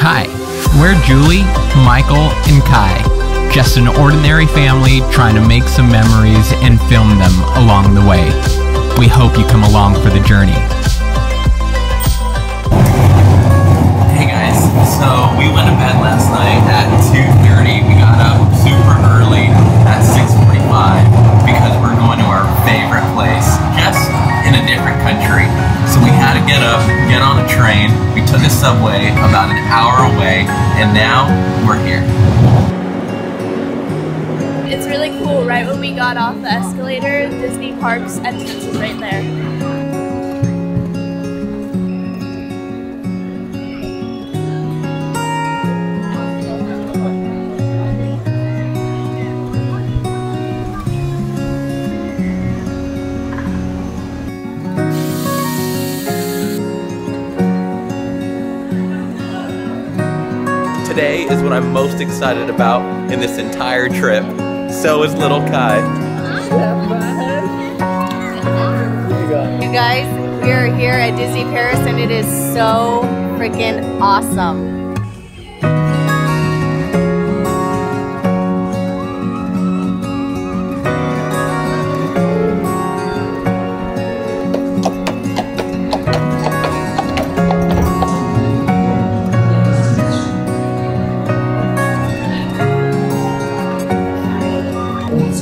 Hi, we're Julie, Michael, and Kai. Just an ordinary family trying to make some memories and film them along the way. We hope you come along for the journey. Hey guys, so we went to bed last night at 2:30. We got up super early at 6:45 because we're going to our favorite place, just in a different country. So we had to get up, get on a train. We took a subway about an hour away, and now we're here. It's really cool. Right when we got off the escalator, Disney Parks entrance is right there. Today is what I'm most excited about in this entire trip. So is little Kai. You guys, we are here at Disney Paris and it is so freaking awesome.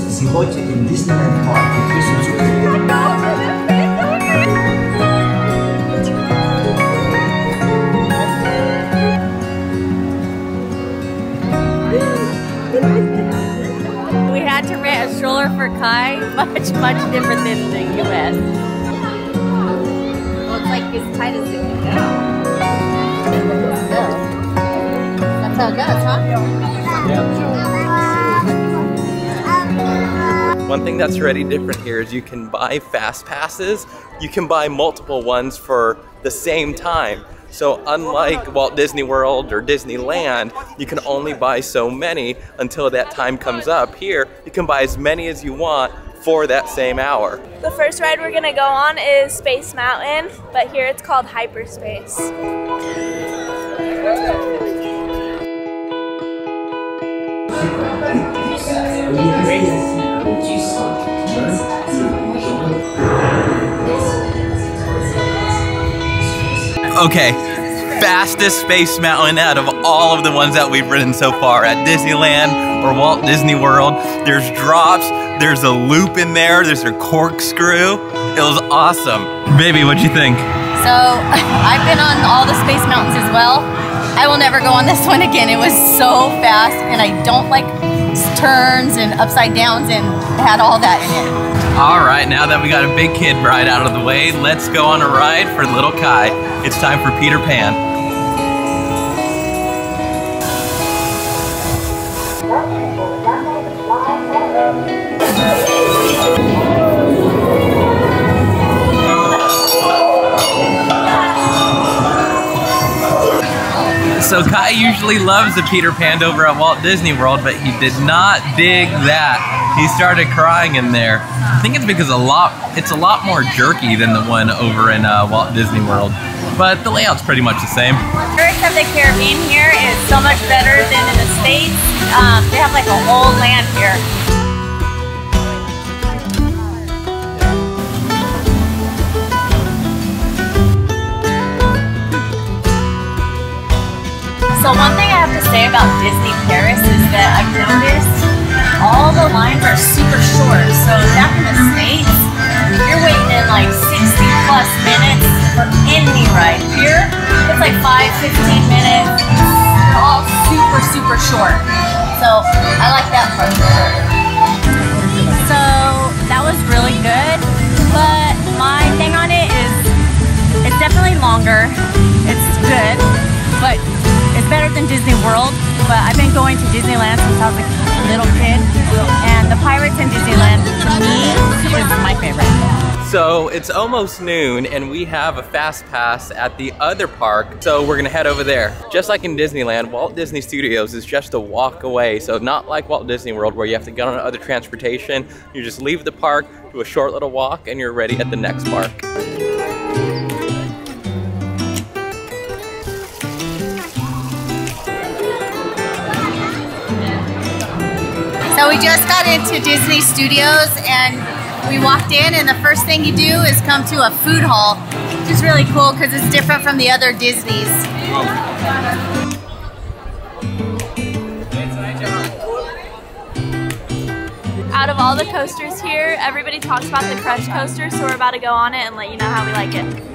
Sie heute im Disneyland Park begrüßen zu können. We had to rent a stroller for Kai, much different than the US. Looks like as tight as it can go. That's how it goes, huh? Yeah. One thing that's already different here is you can buy fast passes. You can buy multiple ones for the same time. So unlike Walt Disney World or Disneyland, you can only buy so many until that time comes up. Here, you can buy as many as you want for that same hour. The first ride we're gonna go on is Space Mountain, but here it's called Hyperspace. Okay, fastest Space Mountain out of all of the ones that we've ridden so far at Disneyland or Walt Disney World. There's drops, there's a loop in there, there's a corkscrew. It was awesome. Baby, what'd you think? So, I've been on all the Space Mountains as well. I will never go on this one again. It was so fast and I don't like turns and upside downs and had all that in it. All right, now that we got a big kid ride out of the way, let's go on a ride for little Kai. It's time for Peter Pan. So Kai usually loves the Peter Pan over at Walt Disney World, but he did not dig that. He started crying in there. I think it's because it's a lot more jerky than the one over in Walt Disney World, but the layout's pretty much the same. Pirates of the Caribbean here is so much better than in the States. They have like a whole land here. So one thing I have to say about Disney Paris is that I've noticed all the lines are super short. So back in the States, you're waiting in like 60+ minutes for any ride. Here, it's like 5-15 minutes. They're all super short. So I like that part. So that was really good. But my thing on it is it's definitely longer. It's good. But it's better than Disney World, but I've been going to Disneyland since I was a little kid, and the Pirates in Disneyland, to me, is my favorite. So it's almost noon and we have a fast pass at the other park, so we're gonna head over there. Just like in Disneyland, Walt Disney Studios is just a walk away, so not like Walt Disney World where you have to get on other transportation. You just leave the park, do a short little walk, and you're ready at the next park. So we just got into Disney Studios and we walked in, and the first thing you do is come to a food hall, which is really cool because it's different from the other Disneys. Out of all the coasters here, everybody talks about the Crush coaster, so we're about to go on it and let you know how we like it.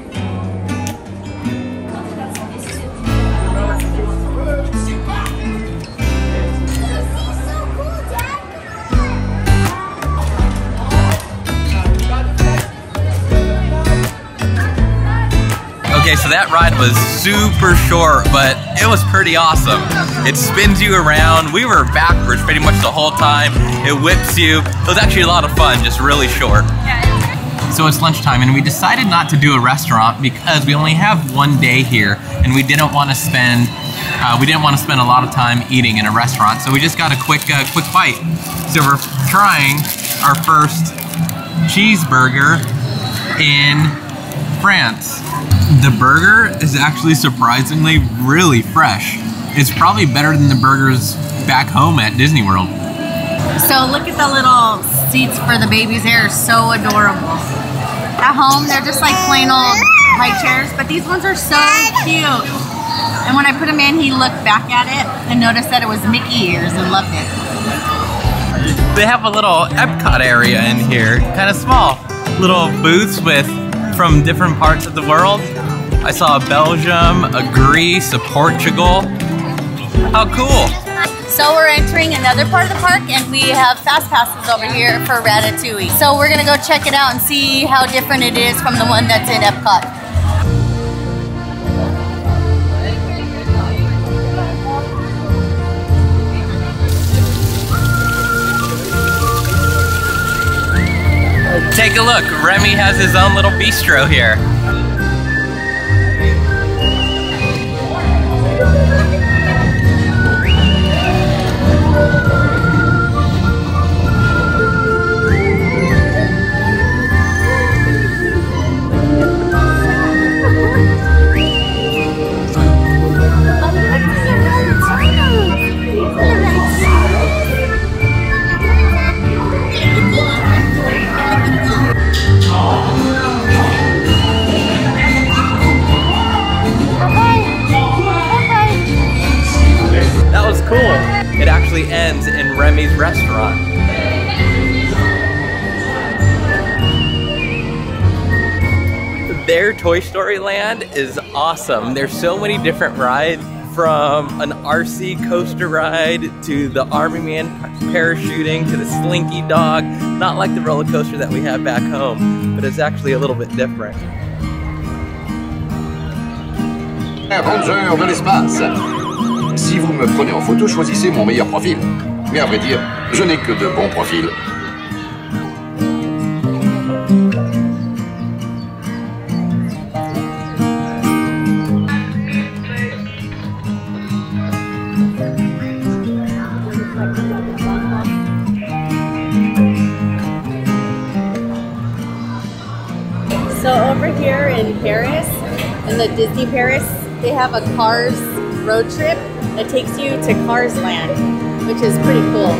Okay, so that ride was super short, but it was pretty awesome. It spins you around. We were backwards pretty much the whole time. It whips you. It was actually a lot of fun, just really short. So it's lunchtime, and we decided not to do a restaurant because we only have one day here, and we didn't want to spend a lot of time eating in a restaurant. So we just got a quick bite. So we're trying our first cheeseburger in France. The burger is actually surprisingly really fresh. It's probably better than the burgers back home at Disney World. So look at the little seats for the babies. They're so adorable. At home, they're just like plain old high chairs, but these ones are so cute. And when I put him in, he looked back at it and noticed that it was Mickey ears and loved it. They have a little Epcot area in here, kind of small. Little booths from different parts of the world. I saw a Belgium, a Greece, a Portugal. How cool. So we're entering another part of the park, and we have fast passes over here for Ratatouille. So we're gonna go check it out and see how different it is from the one that's in Epcot. Take a look, Remy has his own little bistro here. That was cool. It actually ends in Remy's restaurant. Their Toy Story Land is awesome. There's so many different rides, from an RC coaster ride to the Army Man parachuting to the Slinky Dog. Not like the roller coaster that we have back home, but it's actually a little bit different. Ranger de l'espace. Si vous me prenez en photo, choisissez mon meilleur profil. Mais à vrai dire, je n'ai que de bons profils. So over here in Paris, in the Disney Paris, they have a Cars road trip that takes you to Cars Land, which is pretty cool.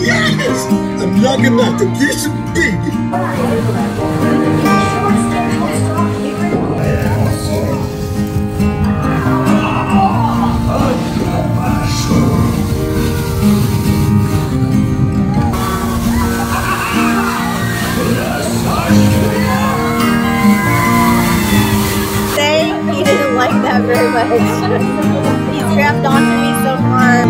Yes! I'm knocking out the piece of big. He didn't like that very much. He's grabbed onto me so hard.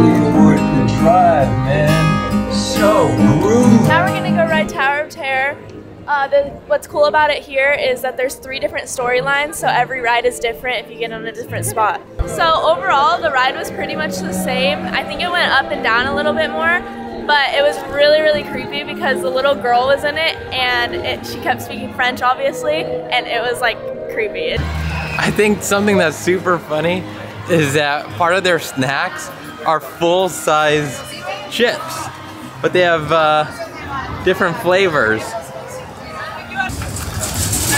So rude. Now we're gonna go ride Tower of Terror. What's cool about it here is that there's 3 different storylines, so every ride is different if you get on a different spot. So overall, the ride was pretty much the same. I think it went up and down a little bit more, but it was really, really creepy because the little girl was in it, and she kept speaking French, obviously, and it was like creepy. I think something that's super funny is that part of their snacks are full-size chips. but they have different flavors. I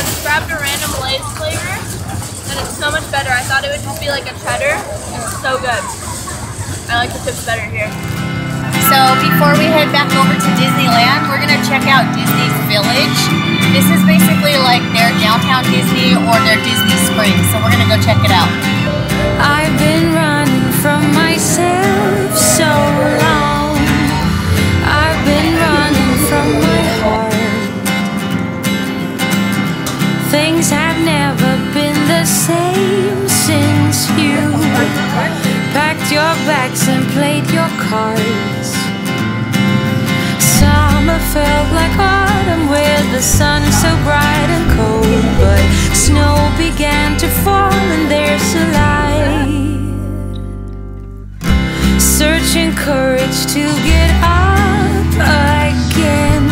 just grabbed a random Lay's flavor, and it's so much better. I thought it would just be like a cheddar. It's so good. I like the chips better here. So before we head back over to Disneyland, we're gonna check out Disney's Village. This is basically like their downtown Disney or their Disney Springs, so we're gonna go check it out. I've been running from myself so long. I've been running from my heart. Things have never been the same since you packed your bags and played your cards. Summer felt like autumn with the sun so bright and cold, but snow began to fall and there's a light. Searching courage to get up again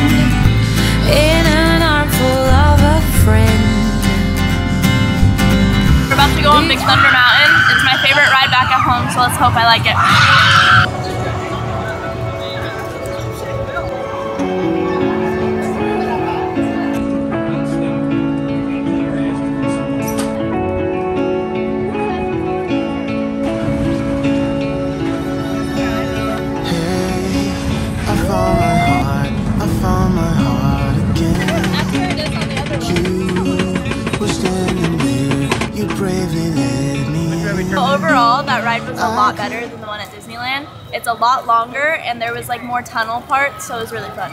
in an armful of a friend. We're about to go on Big Thunder Mountain. It's my favorite ride back at home, so let's hope I like it. Overall, that ride was a lot better than the one at Disneyland. It's a lot longer and there was like more tunnel parts, so it was really fun.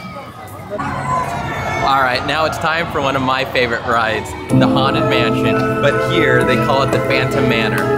All right, now it's time for one of my favorite rides, the Haunted Mansion, but here they call it the Phantom Manor.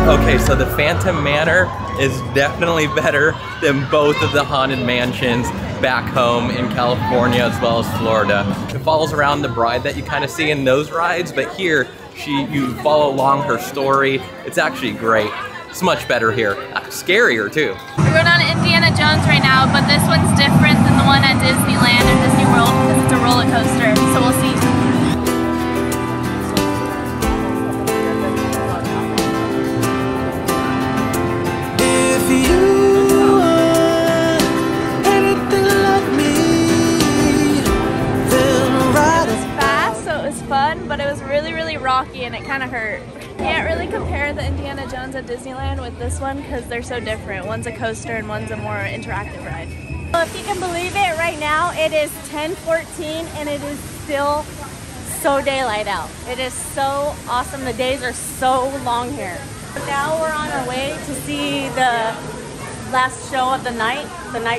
Okay, so the Phantom Manor is definitely better than both of the Haunted Mansions back home in California as well as Florida. It follows around the bride that you kind of see in those rides, but here you follow along her story. It's actually great. It's much better here. Scarier too. We're going on Indiana Jones right now, but this one's different than the one at Disneyland or Disney World because it's a roller coaster, so we'll see. But it was really rocky and it kind of hurt. Can't really compare the Indiana Jones at Disneyland with this one because they're so different. One's a coaster and one's a more interactive ride. Well, if you can believe it, right now it is 10:14 and it is still so daylight out. It is so awesome. The days are so long here. Now we're on our way to see the last show of the night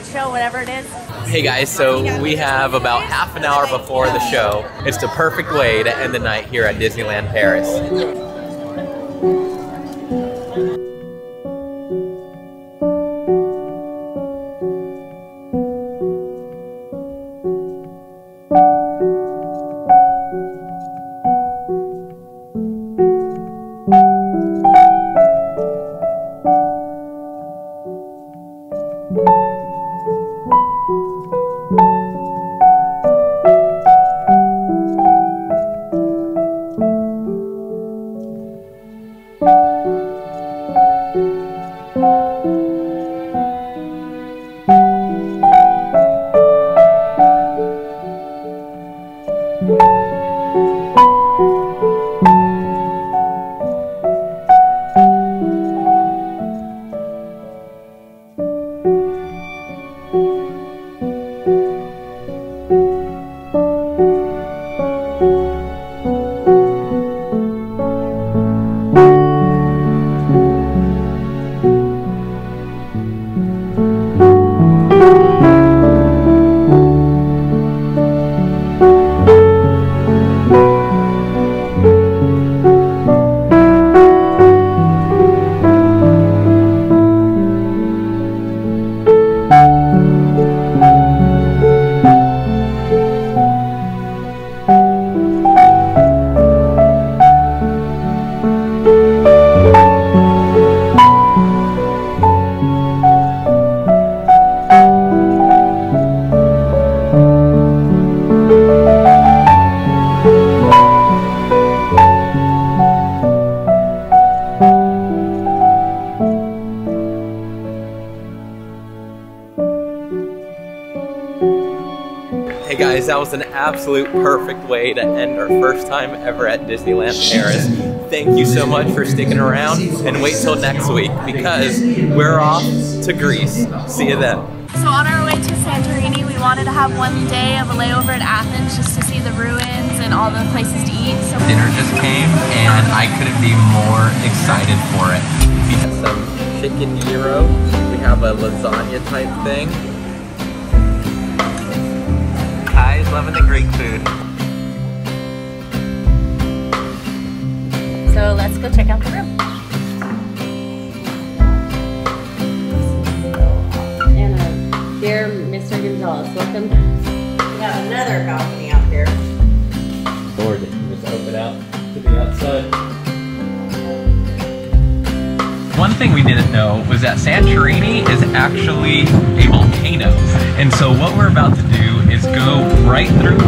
show, whatever it is. Hey guys, so we have about half an hour before the show. It's the perfect way to end the night here at Disneyland Paris. Hey guys, that was an absolute perfect way to end our first time ever at Disneyland Paris. Thank you so much for sticking around, and wait till next week because we're off to Greece. See you then. So on our way to Santorini, we wanted to have one day of a layover in Athens just to see the ruins and all the places to eat. So Dinner just came and I couldn't be more excited for it. We have some chicken gyro. We have a lasagna type thing. Kai's loving the Greek food. So let's go check out the room. And dear Mr. Gonzalez, welcome. We have another balcony out here. Door that you just open out to the outside. One thing we didn't know was that Santorini is actually a volcano. And so what we're about to do is go right through